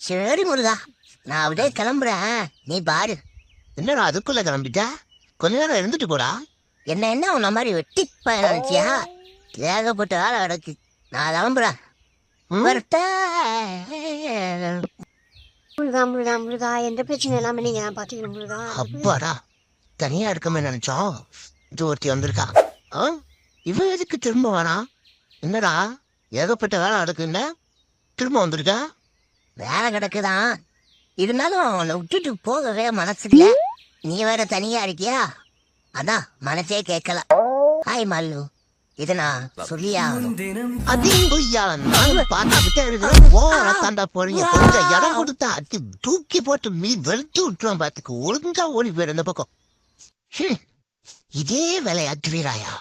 சரி முருகா, நான் அப்படியே கிளம்புறேன், நீ பாரு. என்னடா அதுக்குள்ள கிளம்பிட்டா? கொஞ்ச நேரம் இருந்துட்டு போடா. என்ன உன்ன மாதிரி வெட்டி பையன் நினைச்சியா? ஏகப்பட்ட வேலை கிடக்கு. நான் கிளம்புறேன். ம்? வரட்டா? முருகா முருகா முருகா, எந்த பிரச்சனை இல்லாம நீங்க நான் பாத்துக்கணும் முருகா. அப்பாடா, தனியா இருக்கமே நினைச்சோம். இது ஒருத்தி வந்திருக்கா. ஆ? இவ எதுக்கு திரும்ப வரா? என்னடா ஏகப்பட்ட வேலை நடக்குல்ல, திரும்ப வந்திருக்கா? வேலை கிடக்குதான், இருந்தாலும் உன்னை விட்டுட்டு போகவே மனசு இல்ல. நீ வேற தனியா இருக்கியா, அதான் மனசே கேட்கல. ஹாய் மல்லு, இது நான் சொல்லியா ஆகணும். அதையும் பொய்யா? நானும் பார்த்துக்கிட்டே இருக்கிறேன். ஓவரா தாண்டா போறீங்க. கொஞ்சம் இடம் கொடுத்தா அத்தி தூக்கி போட்டு மீ வெளுத்து விட்டுருவான். பார்த்துக்கு ஒழுங்கா ஓடி போயிரு இந்த பக்கம். ஹம், இதே வேலையாக்குவீராயா?